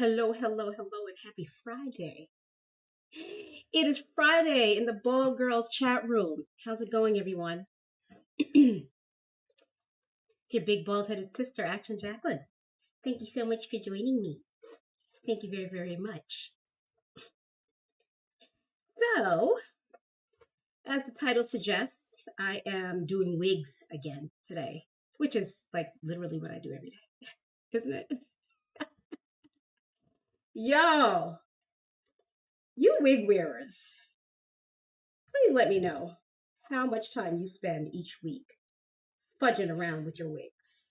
Hello, hello, hello, and happy Friday. It is Friday in the Ball Girls chat room. How's it going, everyone? It's your big bald headed sister, Action Jacqueline. Thank you so much for joining me. Thank you very, very much. So, as the title suggests, I am doing wigs again today, which is like literally what I do every day, isn't it? Yo, you wig wearers, please let me know how much time you spend each week fudging around with your wigs.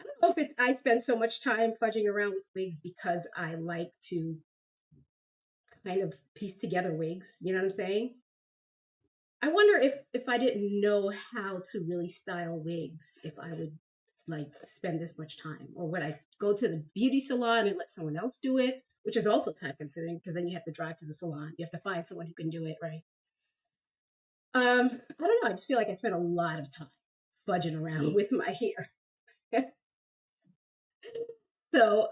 I don't know if I spend so much time fudging around with wigs because I like to kind of piece together wigs. You know what I'm saying? I wonder if I didn't know how to really style wigs, if I would like spend this much time, or would I go to the beauty salon and let someone else do it, which is also time consuming because then you have to drive to the salon. You have to find someone who can do it, right? I don't know. I just feel like I spend a lot of time fudging around with my hair. So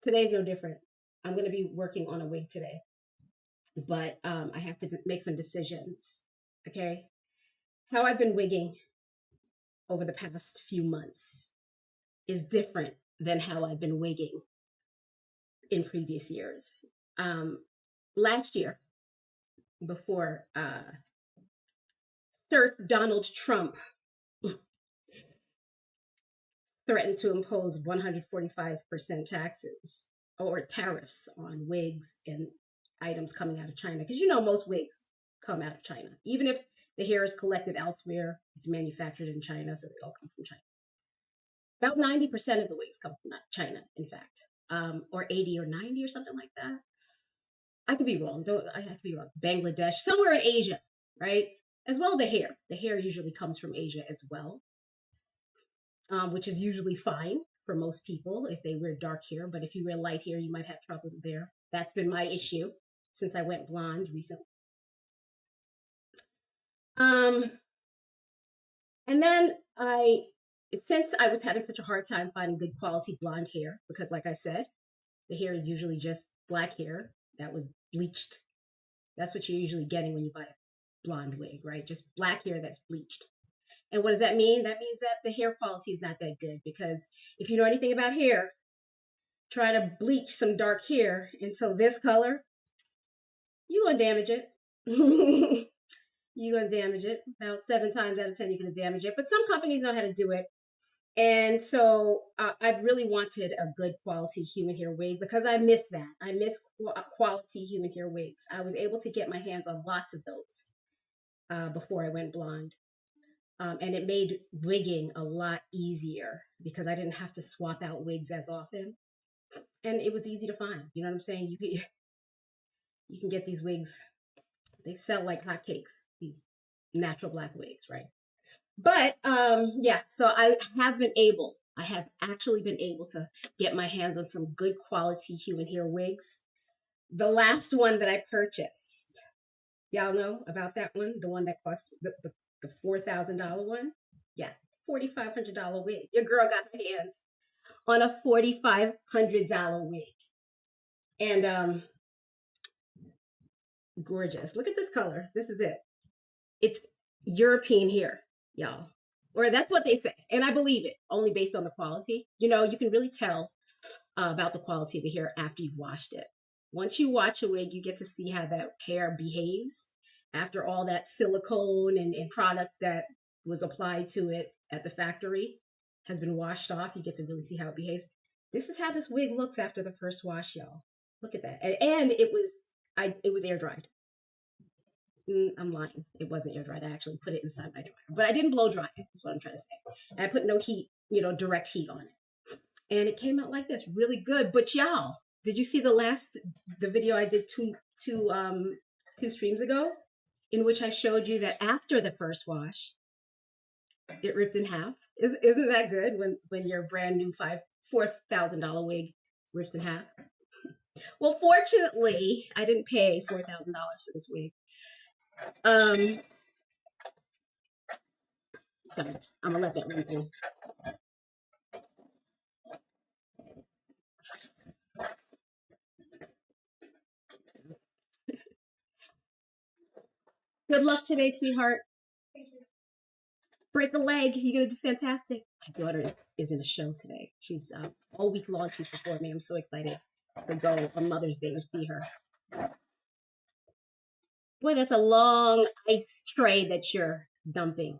today's no different. I'm going to be working on a wig today, but I have to make some decisions. Okay. How I've been wigging over the past few months is different than how I've been wigging in previous years. Last year, before Sir Donald Trump threatened to impose 145% taxes or tariffs on wigs and items coming out of China, because you know most wigs come out of China. Even if the hair is collected elsewhere, it's manufactured in China, so they all come from China. About 90% of the wigs come from China, in fact, or 80 or 90 or something like that. I could be wrong. I could be wrong. Bangladesh, somewhere in Asia, right? As well, the hair. The hair usually comes from Asia as well, which is usually fine for most people if they wear dark hair. But if you wear light hair, you might have troubles there. That's been my issue since I went blonde recently. And then since I was having such a hard time finding good quality blonde hair, because like I said, the hair is usually just black hair that was bleached. That's what you're usually getting when you buy a blonde wig, right? Just black hair that's bleached. And what does that mean? That means that the hair quality is not that good, because if you know anything about hair, try to bleach some dark hair until this color, you're going to damage it. You're going to damage it. About 7 times out of 10, you're going to damage it. But some companies know how to do it. And so I've really wanted a good quality human hair wig because I miss that. I miss quality human hair wigs. I was able to get my hands on lots of those before I went blonde. And it made wigging a lot easier because I didn't have to swap out wigs as often. And it was easy to find. You know what I'm saying? You can get these wigs. They sell like hotcakes, these natural black wigs, right? But yeah, so I have actually been able to get my hands on some good quality human hair wigs. The last one that I purchased, y'all know about that one, the one that cost the $4,000 one? Yeah, $4,500 wig. Your girl got her hands on a $4,500 wig. And gorgeous. Look at this color. This is it. It's European hair, y'all. Or that's what they say. And I believe it, only based on the quality. You know, you can really tell about the quality of the hair after you've washed it. Once you wash a wig, you get to see how that hair behaves after all that silicone and product that was applied to it at the factory has been washed off. You get to really see how it behaves. This is how this wig looks after the first wash, y'all. Look at that. And it was air dried. I'm lying. It wasn't air dried. I actually put it inside my dryer, but I didn't blow dry it. That's what I'm trying to say. And I put no heat, direct heat on it, and it came out like this, really good. But y'all, did you see the video I did two streams ago, in which I showed you that after the first wash, it ripped in half? Isn't that good when your brand new $4,000 wig rips in half? Well, fortunately, I didn't pay $4,000 for this wig. Sorry, I'm gonna let that run through. Good luck today, sweetheart. Break a leg. You're gonna do fantastic. My daughter is in a show today. She's all week long. She's before me. I'm so excited to go on Mother's Day and see her. Boy, that's a long ice tray that you're dumping.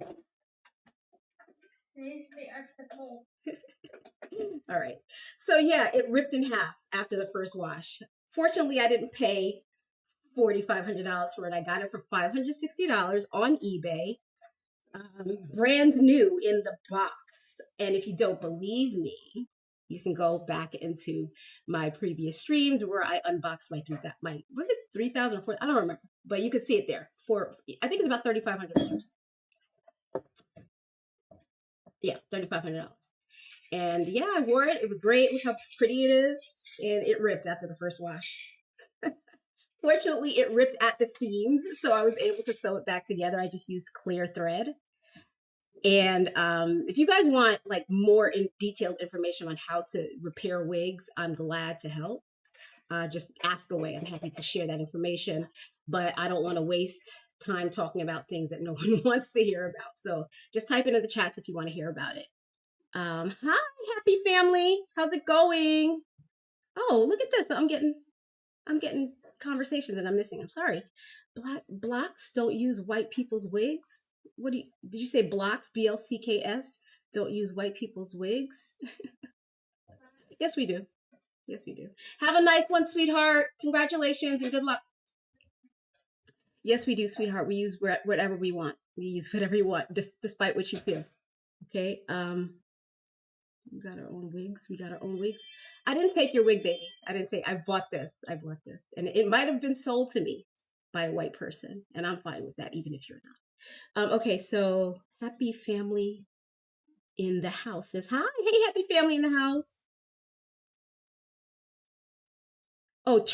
All right. So yeah, it ripped in half after the first wash. Fortunately, I didn't pay $4,500 for it. I got it for $560 on eBay, brand new in the box. And if you don't believe me, you can go back into my previous streams where I unboxed my was it 3,000 or 4,000? I don't remember, but you can see it there for I think it's about $3,500. Yeah, $3,500. And yeah, I wore it. It was great. Look how pretty it is. And it ripped after the first wash. Fortunately, it ripped at the seams, so I was able to sew it back together. I just used clear thread. And if you guys want like more detailed information on how to repair wigs, I'm glad to help. Just ask away. I'm happy to share that information, but I don't want to waste time talking about things that no one wants to hear about. So just type into the chats if you want to hear about it. Hi, happy family. How's it going? Oh, look at this. I'm getting conversations that I'm missing. I'm sorry. Blacks don't use white people's wigs. Did you say blocks? BLCKS don't use white people's wigs? Yes, we do. Yes, we do. Have a nice one, sweetheart. Congratulations and good luck. Yes, we do, sweetheart. We use whatever we want. We use whatever you want, just despite what you feel. Okay. We got our own wigs. We got our own wigs. I didn't take your wig, baby. I didn't say I bought this. I bought this. And it might have been sold to me by a white person. And I'm fine with that, even if you're not. Okay, so happy family in the house says hi. Hey, happy family in the house. Oh,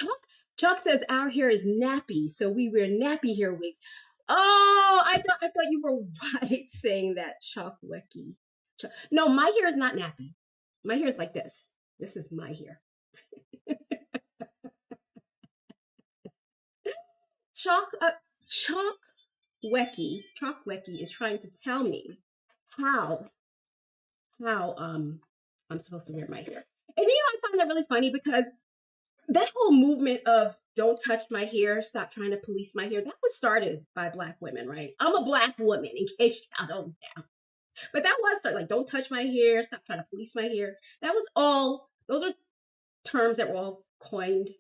Chuck says our hair is nappy, so we wear nappy hair wigs. Oh, I thought you were white saying that, Chuck Wecky. No, my hair is not nappy. My hair is like this. This is my hair. Chuck Wecky is trying to tell me how I'm supposed to wear my hair. And I find that really funny because that whole movement of don't touch my hair, stop trying to police my hair, that was started by Black women, right? I'm a Black woman, in case y'all don't know. But that was started, like, don't touch my hair, stop trying to police my hair. That was all, those are terms that were all coined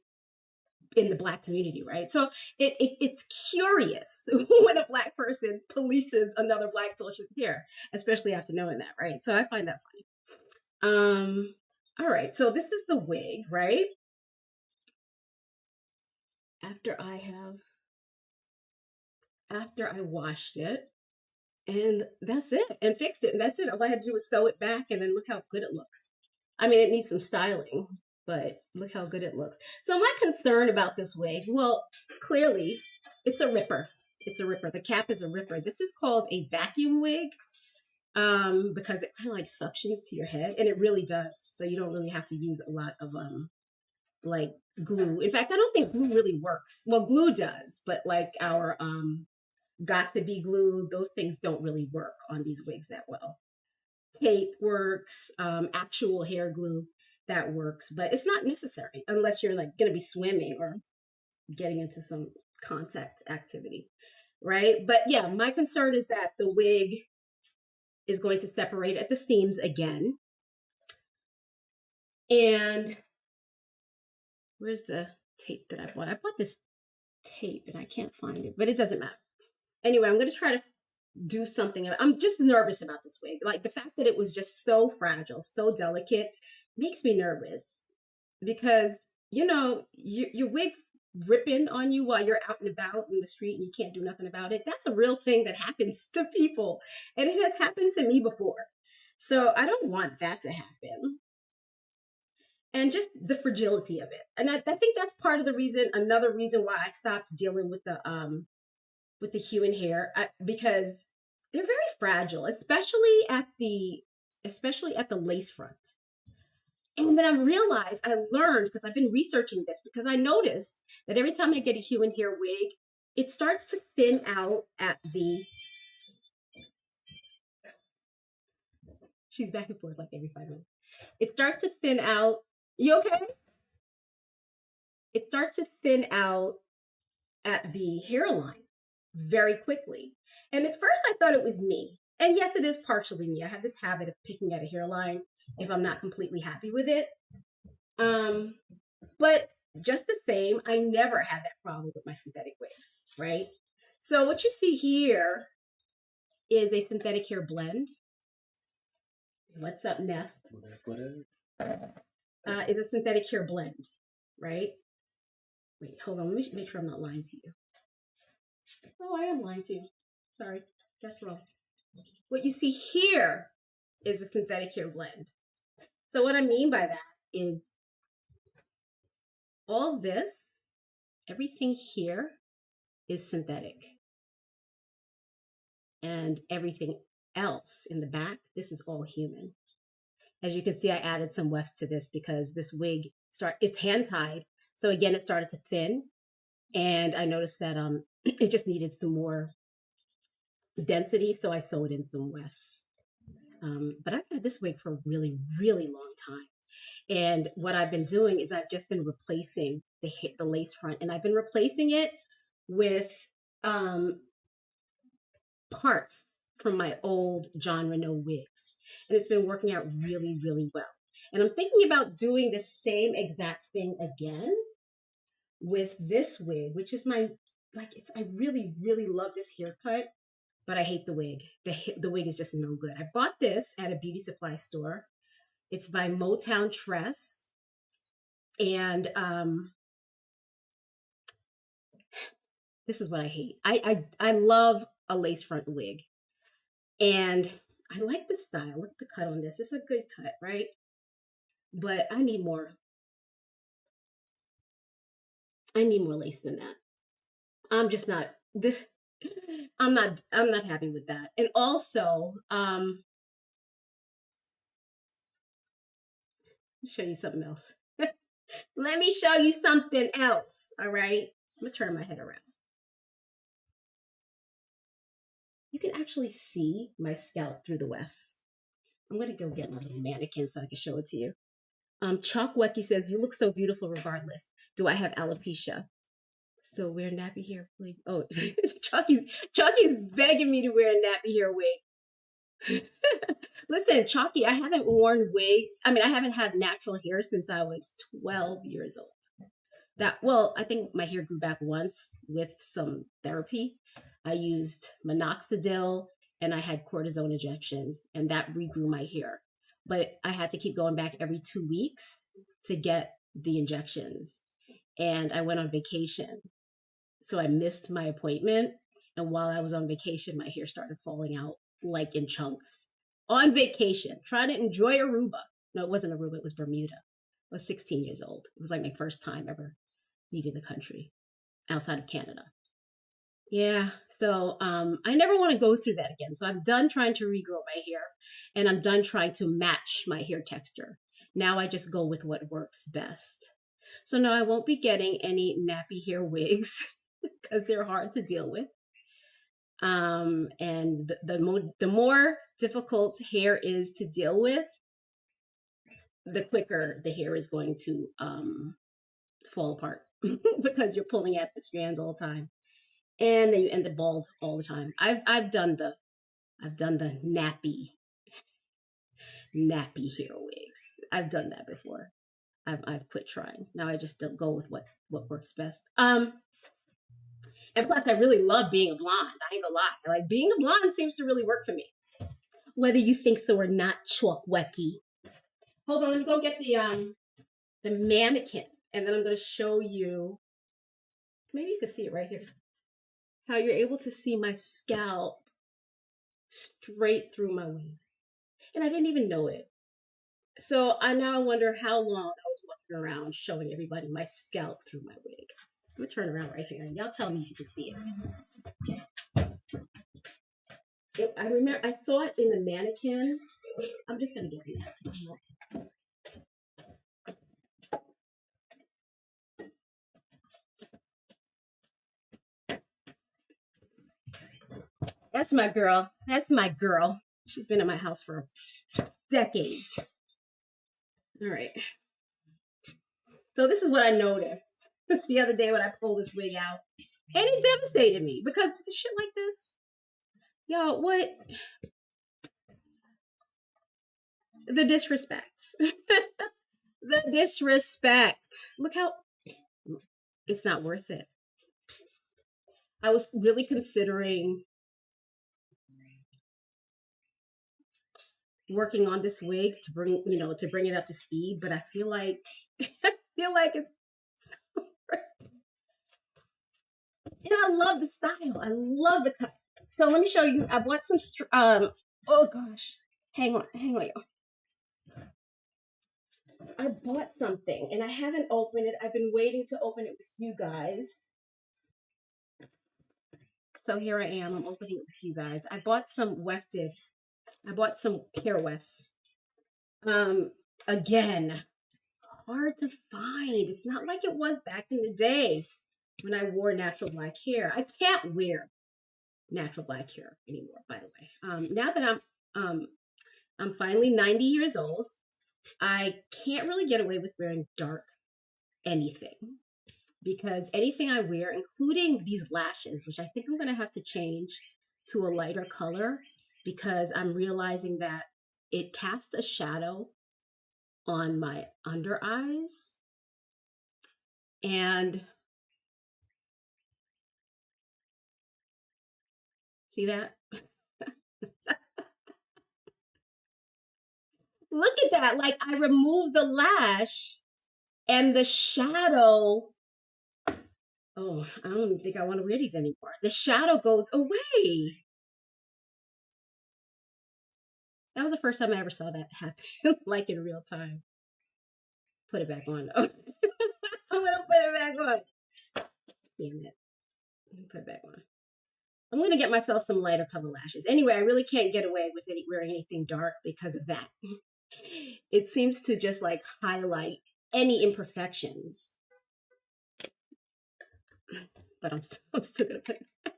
in the Black community, right? So it's curious when a Black person polices another Black person's hair, especially after knowing that, right? So I find that funny. All right, so this is the wig, right? After I washed it, and that's it, and fixed it, and that's it. All I had to do was sew it back, and then look how good it looks. I mean, it needs some styling, but look how good it looks. So I'm not concerned about this wig. Well, clearly, it's a ripper. It's a ripper. The cap is a ripper. This is called a vacuum wig because it kind of like suctions to your head, and it really does. So you don't really have to use a lot of like glue. In fact, I don't think glue really works. Well, glue does, but like our got to be glue, those things don't really work on these wigs that well. Tape works, actual hair glue, that works, but it's not necessary unless you're like going to be swimming or getting into some contact activity, right? But yeah, my concern is that the wig is going to separate at the seams again. And where's the tape that I bought? I bought this tape and I can't find it, but it doesn't matter. Anyway, I'm going to try to do something. I'm just nervous about this wig. Like the fact that it was just so fragile, so delicate makes me nervous because, your wig ripping on you while you're out and about in the street and you can't do nothing about it. That's a real thing that happens to people. And it has happened to me before. So I don't want that to happen. And just the fragility of it. And I think that's part of the reason, another reason why I stopped dealing with the human hair, because they're very fragile, especially at the lace front. And then I realized, I learned, because I've been researching this, because I noticed that every time I get a human hair wig, it starts to thin out at the, she's back and forth like every 5 minutes. It starts to thin out. You okay? It starts to thin out at the hairline very quickly. And at first I thought it was me. And yes, it is partially me. I have this habit of picking at a hairline if I'm not completely happy with it. But just the same, I never had that problem with my synthetic wigs, right? So what you see here is a synthetic hair blend. What's up, Neff? Is a synthetic hair blend, right? Wait, hold on. Let me make sure I'm not lying to you. Oh, I am lying to you. Sorry, that's wrong. What you see here is the synthetic hair blend. So what I mean by that is all this, everything here is synthetic. And everything else in the back, this is all human. As you can see, I added some wefts to this because this wig it's hand tied. So again, it started to thin. And I noticed that it just needed some more density. So I sewed in some wefts. But I've had this wig for a really, really long time. And what I've been doing is I've just been replacing the lace front, and I've been replacing it with parts from my old John Renault wigs. And it's been working out really, really well. And I'm thinking about doing the same exact thing again with this wig, which is I really, really love this haircut, but I hate the wig. The wig is just no good. I bought this at a beauty supply store. It's by Motown Tress. And this is what I hate. I love a lace front wig. And I like the style. Look at the cut on this. It's a good cut, right? But I need more. I need more lace than that. I'm just not this. I'm not happy with that. And also, show you something else. Let me show you something else. All right. I'm gonna turn my head around. You can actually see my scalp through the wefts. I'm gonna go get my little mannequin so I can show it to you. Chalk Wecky says, "You look so beautiful regardless. Do I have alopecia?" So wear nappy hair wig. Oh, Chucky's begging me to wear a nappy hair wig. Listen, Chalky, I haven't worn wigs. I mean, I haven't had natural hair since I was 12 years old. I think my hair grew back once with some therapy. I used minoxidil and I had cortisone injections, and that regrew my hair. But I had to keep going back every 2 weeks to get the injections. And I went on vacation. So I missed my appointment. And while I was on vacation, my hair started falling out like in chunks. On vacation, trying to enjoy Aruba. No, it wasn't Aruba, it was Bermuda. I was 16 years old. It was like my first time ever leaving the country outside of Canada. Yeah, so I never want to go through that again. So I'm done trying to regrow my hair, and I'm done trying to match my hair texture. Now I just go with what works best. So no, I won't be getting any nappy hair wigs because they're hard to deal with. And the more difficult hair is to deal with, the quicker the hair is going to fall apart because you're pulling at the strands all the time, and then you end up bald all the time. I've done the nappy hair wigs. I've done that before. I've quit trying. Now I just don't go with what works best. And plus, I really love being a blonde. I ain't gonna lie. Like, being a blonde seems to really work for me. Whether you think so or not, Chalk Wecky. Hold on, let me go get the mannequin, and then I'm gonna show you. Maybe you can see it right here. How you're able to see my scalp straight through my wig, and I didn't even know it. So I now wonder how long I was walking around showing everybody my scalp through my wig. I'm gonna turn around right here, and y'all tell me if you can see it. I remember I saw it in the mannequin. I'm just gonna get it. That's my girl. That's my girl. She's been in my house for decades. All right. So this is what I noticed the other day when I pulled this wig out. And it devastated me because shit like this. Yo, what? The disrespect. The disrespect. Look how it's not worth it. I was really considering working on this wig to bring, to bring it up to speed, but I feel like it's and I love the style. I love the cut. So let me show you. I bought some oh gosh. Hang on, y'all. I bought something and I haven't opened it. I've been waiting to open it with you guys. So here I am. I'm opening it with you guys. I bought some hair wefts. Again, hard to find. It's not like it was back in the day when I wore natural black hair. I can't wear natural black hair anymore, by the way. Now that I'm finally 90 years old, I can't really get away with wearing dark anything because anything I wear, including these lashes, which I think I'm gonna have to change to a lighter color because I'm realizing that it casts a shadow on my under eyes. And see that? Look at that. Like I removed the lash and the shadow. Oh, I don't even think I want to wear these anymore. The shadow goes away. That was the first time I ever saw that happen, like in real time. Put it back on though. I'm gonna put it back on. Damn it. Put it back on. I'm gonna get myself some lighter color lashes. Anyway, I really can't get away with wearing anything dark because of that. It seems to just like highlight any imperfections. But I'm still gonna put it back.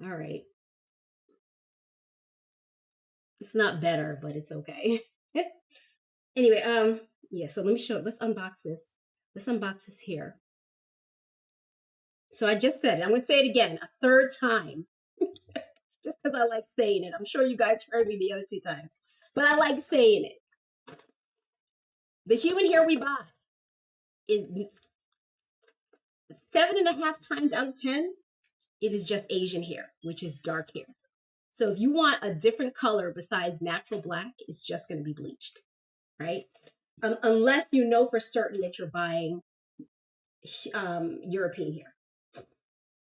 All right. It's not better, but it's okay. Anyway, yeah, so let me show it. Let's unbox this. Let's unbox this here. So I just said it. I'm going to say it again, a third time. Just because I like saying it. I'm sure you guys heard me the other 2 times. But I like saying it. The human hair we buy is 7.5 times out of 10, it is just Asian hair, which is dark hair. So if you want a different color besides natural black, it's just going to be bleached, right? Unless you know for certain that you're buying European hair,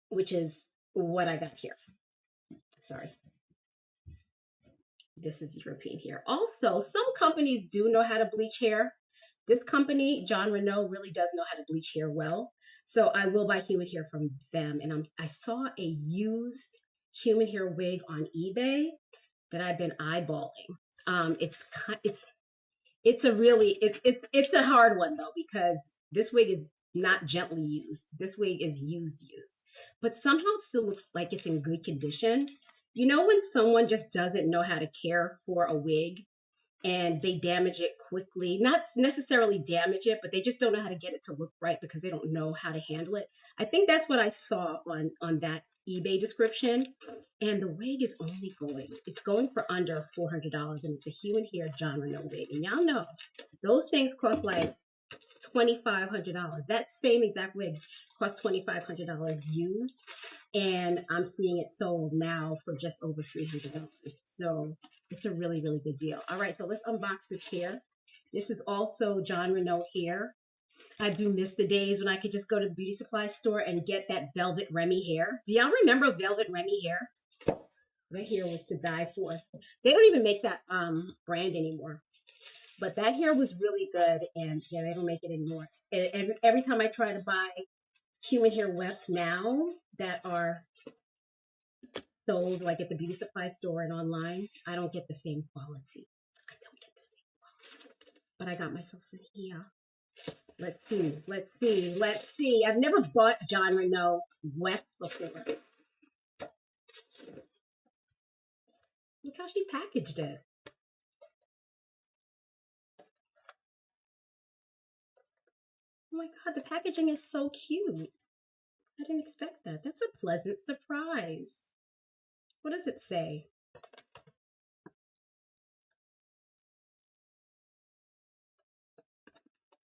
which is what I got here. Sorry. This is European hair. Also, some companies do know how to bleach hair. This company, John Renault, really does know how to bleach hair well. So I will buy human hair from them. And I saw a used human hair wig on eBay that I've been eyeballing. It's a hard one though, because this wig is not gently used. This wig is used, but somehow it still looks like it's in good condition. You know, when someone just doesn't know how to care for a wig and they damage it quickly, not necessarily damage it, but they just don't know how to get it to look right because they don't know how to handle it. I think that's what I saw on that eBay description. And the wig is only going for under $400, and it's a human hair John Renault wig. And y'all know those things cost like $2,500. That same exact wig cost $2,500 used, and I'm seeing it sold now for just over $300. So it's a really, really good deal. All right, so let's unbox this hair. This is also John Renault hair. I do miss the days when I could just go to the beauty supply store and get that Velvet Remy hair. Do y'all remember Velvet Remy hair? That hair was to die for. They don't even make that brand anymore. But that hair was really good, and yeah, they don't make it anymore. And every time I try to buy human hair wefts now that are sold like at the beauty supply store and online, I don't get the same quality. I don't get the same quality. But I got myself some here. Let's see. Let's see. Let's see. I've never bought John Renault West before. Look how she packaged it. Oh my God, the packaging is so cute. I didn't expect that. That's a pleasant surprise. What does it say?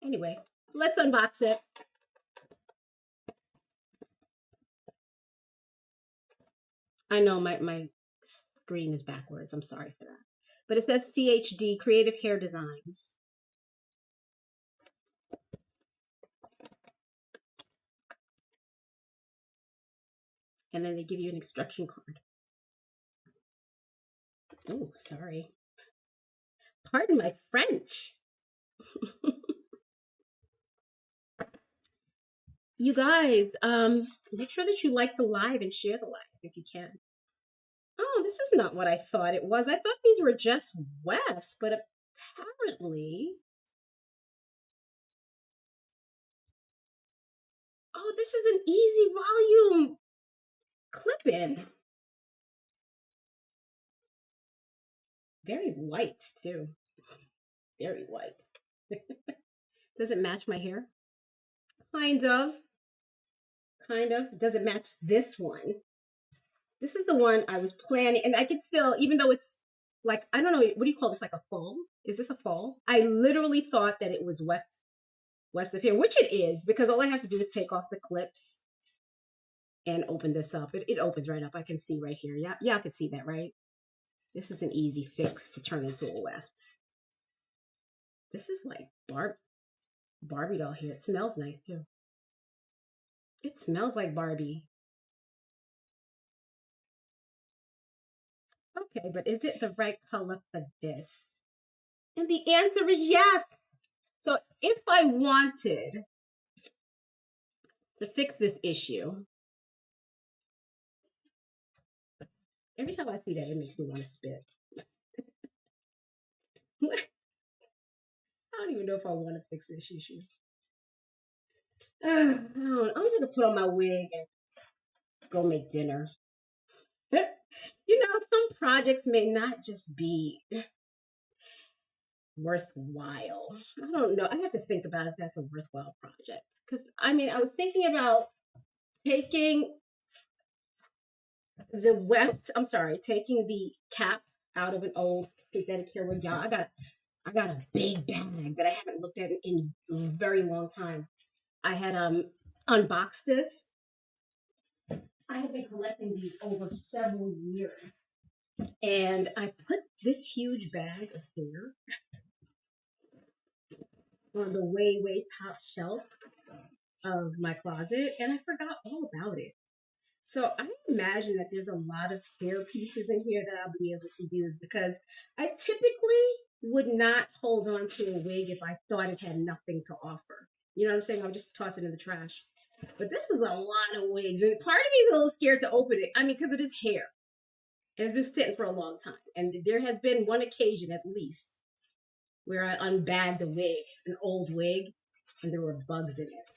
Anyway, let's unbox it. I know my screen is backwards. I'm sorry for that. But it says CHD, Creative Hair Designs. And then they give you an instruction card. Oh, sorry. Pardon my French. You guys, make sure that you like the live and share the live if you can. Oh, this is not what I thought it was. I thought these were just wefts, but apparently, oh, this is an easy volume clip-in. Very white too. Very white. Does it match my hair? Kind of. Kind of. Does it match this one? This is the one I was planning, and I could still, even though it's like, I don't know, what do you call this? Like a fall? Is this a fall? I literally thought that it was weft of hair, which it is, because all I have to do is take off the clips and open this up. It opens right up. I can see right here. Yeah, I can see that, right? This is an easy fix to turn into a weft. This is like Barbie doll hair. It smells nice too. It smells like Barbie. Okay, but is it the right color for this? And the answer is yes. So if I wanted to fix this issue, every time I see that, it makes me want to spit. I don't even know if I want to fix this issue. I'm gonna put on my wig and go make dinner. You know, some projects may not just be worthwhile. I don't know. I have to think about if that's a worthwhile project. Because, I mean, I was thinking about taking taking the cap out of an old synthetic hair wig. Y'all, I got a big bag that I haven't looked at in a very long time. I had unboxed this. I have been collecting these over several years. And I put this huge bag of hair on the way top shelf of my closet, and I forgot all about it. So I imagine that there's a lot of hair pieces in here that I'll be able to use, because I typically would not hold on to a wig if I thought it had nothing to offer. You know what I'm saying? I would just toss it in the trash. But this is a lot of wigs, and part of me is a little scared to open it. I mean, because it is hair. And it's been sitting for a long time. And there has been one occasion at least where I unbagged a wig, an old wig, and there were bugs in it.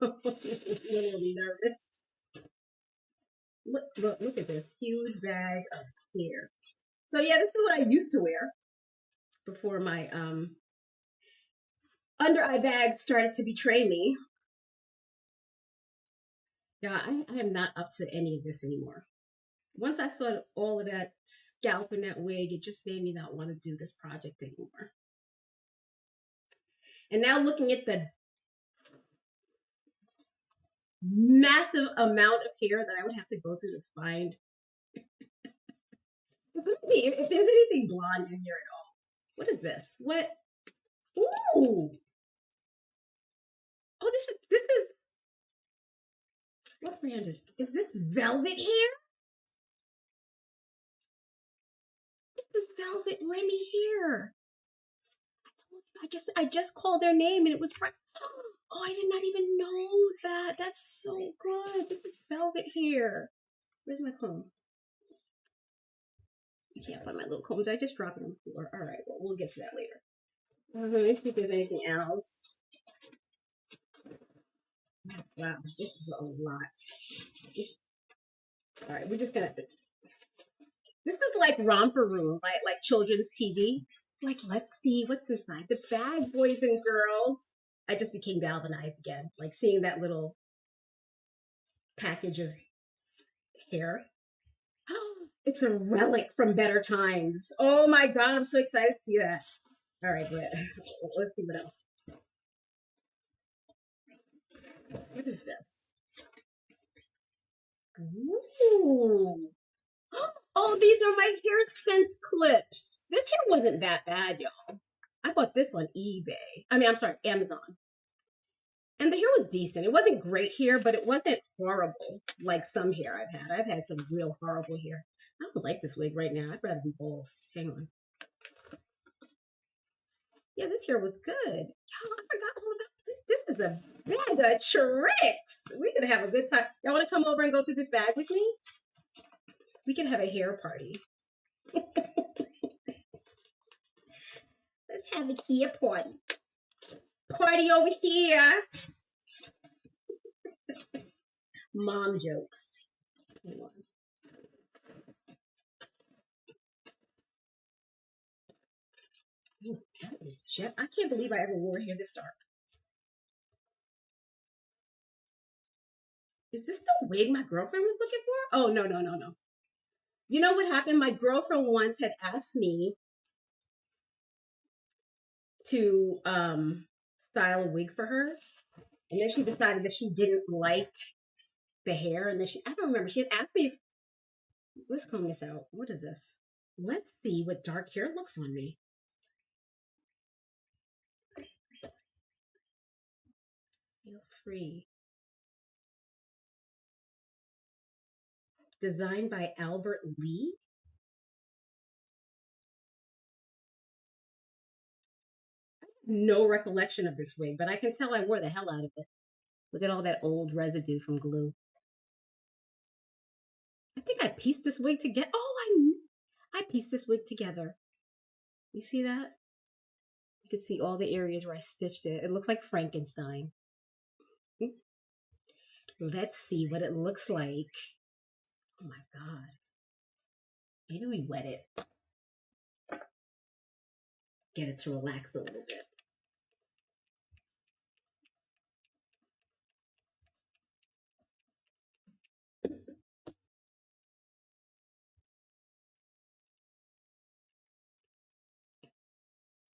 A little nervous. Look at this huge bag of hair. So yeah, this is what I used to wear before my under eye bag started to betray me. Yeah, I am not up to any of this anymore. Once I saw all of that scalp in that wig, it just made me not want to do this project anymore. And now looking at the massive amount of hair that I would have to go through to find. If there's anything blonde in here at all. What is this? What? Ooh. Oh, this is what brand is this? Velvet hair? This is Velvet Remy hair. I just called their name and it was right. Oh, I did not even know that. That's so good. This is Velvet hair. Where's my comb? I can't find my little comb. Did I just drop it on the floor? All right, well, we'll get to that later. Let me see if there's anything else. Wow, this is a lot. All right, we're just gonna. This is like romper room, like children's TV. Like, let's see what's inside the bag, boys and girls. I just became galvanized again, like seeing that little package of hair. It's a relic from better times. Oh my god, I'm so excited to see that. All right, but let's see what else. What is this? Ooh. Oh, these are my hair sense clips. This hair wasn't that bad, y'all. I bought this on eBay. I'm sorry, Amazon. And the hair was decent. It wasn't great hair, but it wasn't horrible like some hair I've had. I've had some real horrible hair. I don't like this wig right now. I'd rather be bald. Hang on. Yeah, this hair was good. Y'all, I forgot all about this. This is a bag of tricks. We're gonna have a good time. Y'all want to come over and go through this bag with me? We can have a hair party. Let's have a hair party. Party over here. Mom jokes. Hang on. Ooh, that is jet. I can't believe I ever wore hair this dark. Is this the wig my girlfriend was looking for? Oh, no. You know what happened? My girlfriend once had asked me to style a wig for her. And then she decided that she didn't like the hair. And then I don't remember, she had asked me if, let's comb this out. What is this? Let's see what dark hair looks on me. Feel free. Designed by Albert Lee. No recollection of this wig, but I can tell I wore the hell out of it. Look at all that old residue from glue. I think I pieced this wig together. Oh, I pieced this wig together. You see that? You can see all the areas where I stitched it. It looks like Frankenstein. Let's see what it looks like. Oh my god. Maybe we wet it. Get it to relax a little bit.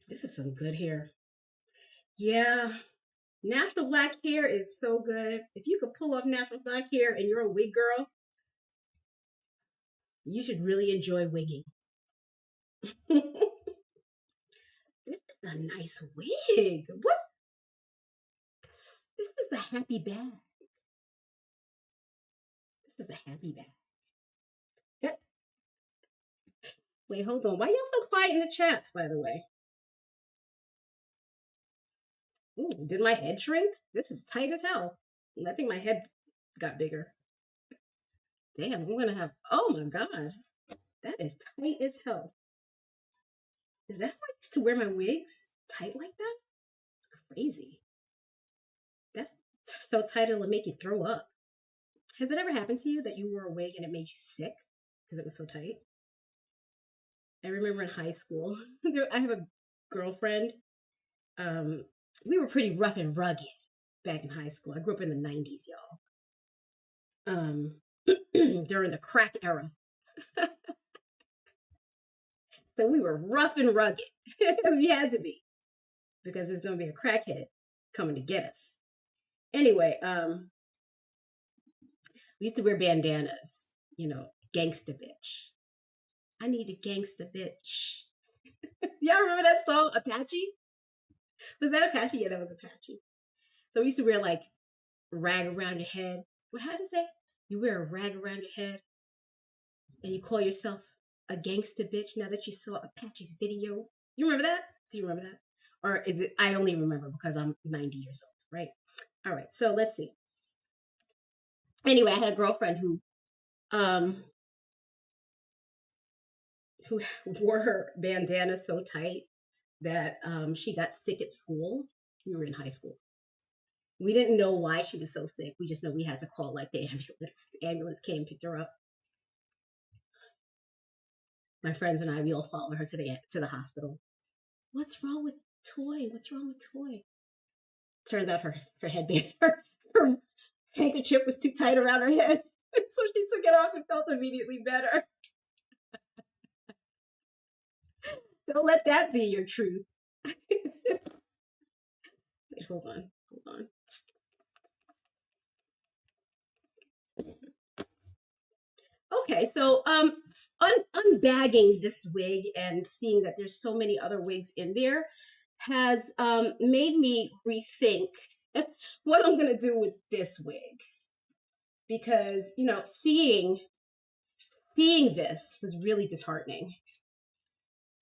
This is some good hair. Yeah, natural black hair is so good. If you could pull off natural black hair and you're a wig girl, you should really enjoy wigging. This is a nice wig. What? This is a happy bag. This is a happy bag. Wait, hold on. Why y'all so quiet in the chats, by the way? Ooh, did my head shrink? This is tight as hell. I think my head got bigger. Damn, I'm gonna have. Oh my god, that is tight as hell. Is that how I used to wear my wigs? Tight like that? It's crazy. That's so tight it'll make you throw up. Has it ever happened to you that you wore a wig and it made you sick because it was so tight? I remember in high school, I have a girlfriend. Um, we were pretty rough and rugged back in high school. I grew up in the 90s, y'all. During the crack era. So we were rough and rugged. We had to be because there's going to be a crackhead coming to get us. Anyway, we used to wear bandanas, gangsta bitch. I need a gangsta bitch. Y'all remember that song, Apache? Was that Apache? Yeah, that was Apache. So we used to wear like rag around your head. How does it say? You wear a rag around your head and you call yourself a gangsta bitch now that you saw Apache's video. You remember that? Do you remember that? Or is it, I only remember because I'm 90 years old, right? All right, so let's see. Anyway, I had a girlfriend who wore her bandana so tight that she got sick at school. We were in high school. We didn't know why she was so sick. We just know we had to call like the ambulance. The ambulance came, picked her up. My friends and I, we all followed her to the hospital. What's wrong with Toy? What's wrong with Toy? Turns out her headband, her handkerchief was too tight around her head. So she took it off and felt immediately better. Don't let that be your truth. Wait, hold on. Hold on. Okay, so unbagging this wig and seeing that there's so many other wigs in there has made me rethink what I'm gonna do with this wig, because seeing this was really disheartening,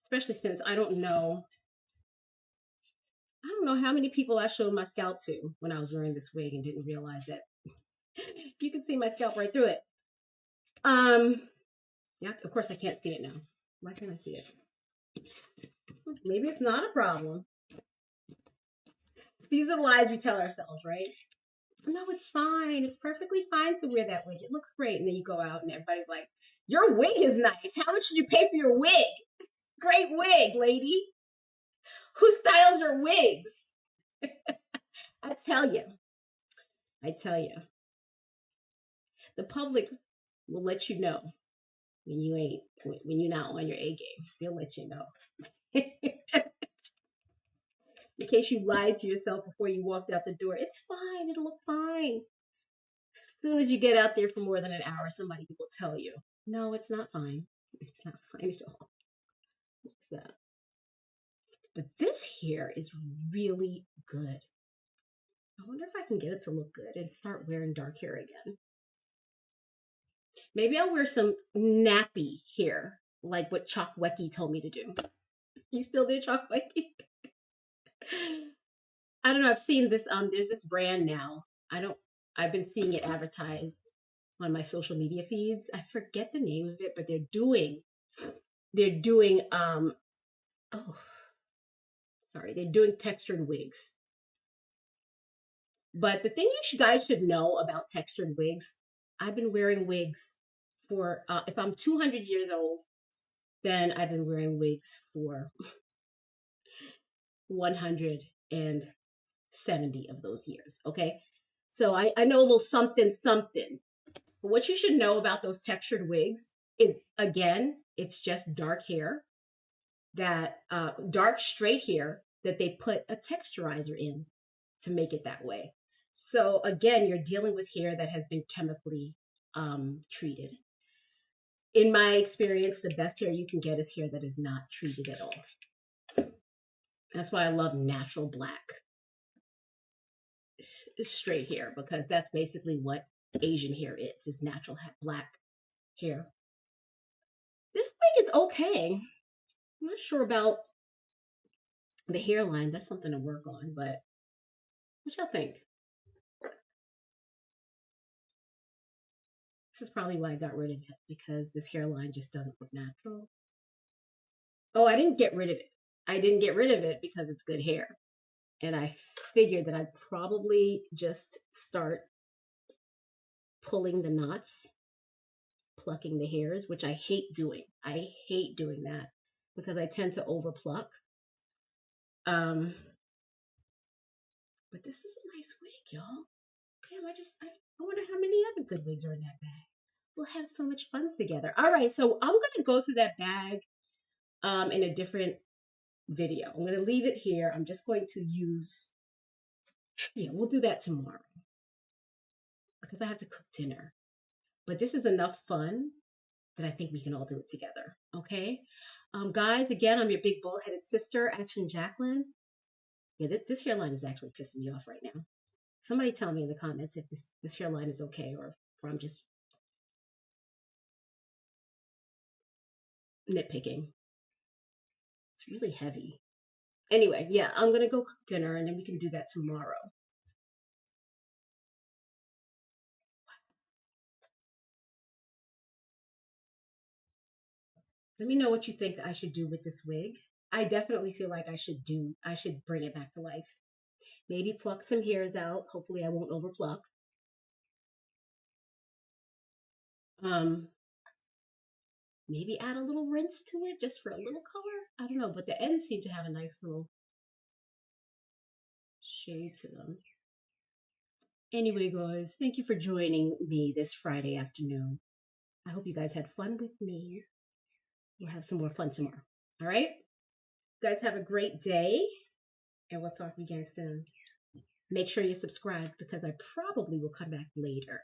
especially since I don't know how many people I showed my scalp to when I was wearing this wig and didn't realize that you can see my scalp right through it. Yeah, of course I can't see it now. Why can't I see it? Maybe it's not a problem. These are the lies we tell ourselves, right? No, it's fine. It's perfectly fine to wear that wig. It looks great. And then you go out and everybody's like, your wig is nice. How much did you pay for your wig? Great wig, lady. Who styles your wigs? I tell you. The public will let you know when you're not on your A game. They'll let you know. In case you lied to yourself before you walked out the door, it's fine. It'll look fine. As soon as you get out there for more than an hour, somebody will tell you, no, it's not fine. It's not fine at all. What's that? But this hair is really good. I wonder if I can get it to look good and start wearing dark hair again. Maybe I'll wear some nappy hair, like what Chalk Wecky told me to do. You still there, Chalk Wecky? I don't know. I've seen this. There's this brand now. I've been seeing it advertised on my social media feeds. I forget the name of it, but they're doing oh, sorry, they're doing textured wigs. But the thing you guys should know about textured wigs, I've been wearing wigs for if I'm 200 years old, then I've been wearing wigs for 170 of those years. Okay. So I know a little something, something. But what you should know about those textured wigs is, again, it's just dark hair, that dark straight hair that they put a texturizer in to make it that way. So again, you're dealing with hair that has been chemically treated. In my experience, the best hair you can get is hair that is not treated at all. That's why I love natural black straight hair, because that's basically what Asian hair is natural black hair. This wig is okay. I'm not sure about the hairline. That's something to work on, but what y'all think? This is probably why I got rid of it, because this hairline just doesn't look natural. Oh, I didn't get rid of it. I didn't get rid of it because it's good hair. And I figured that I'd probably just start pulling the knots, plucking the hairs, which I hate doing. I hate doing that because I tend to over pluck. But this is a nice wig, y'all. Damn, I wonder how many other good wigs are in that bag. We'll have so much fun together. All right, so I'm gonna go through that bag in a different video. I'm gonna leave it here. I'm just going to use, yeah, we'll do that tomorrow because I have to cook dinner. But this is enough fun that I think we can all do it together. Okay, guys. Again, I'm your big bald-headed sister, Action Jacqueline. Yeah, this hairline is actually pissing me off right now. Somebody tell me in the comments if this hairline is okay, or if I'm just nitpicking. It's really heavy. Anyway, yeah, I'm gonna go cook dinner and then we can do that tomorrow. Let me know what you think I should do with this wig. I definitely feel like I should bring it back to life. Maybe pluck some hairs out. Hopefully I won't overpluck. Um, Maybe add a little rinse to it just for a little color. I don't know, but the ends seem to have a nice little shade to them. Anyway, guys, thank you for joining me this Friday afternoon. I hope you guys had fun with me. We'll have some more fun tomorrow. All right? You guys have a great day, and we'll talk again soon. Make sure you subscribe because I probably will come back later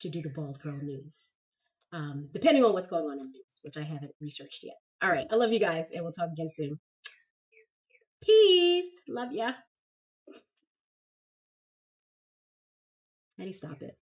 to do the bald girl news, depending on what's going on in the news, which I haven't researched yet. All right. I love you guys, and we'll talk again soon. Peace. Love ya. How do you stop it?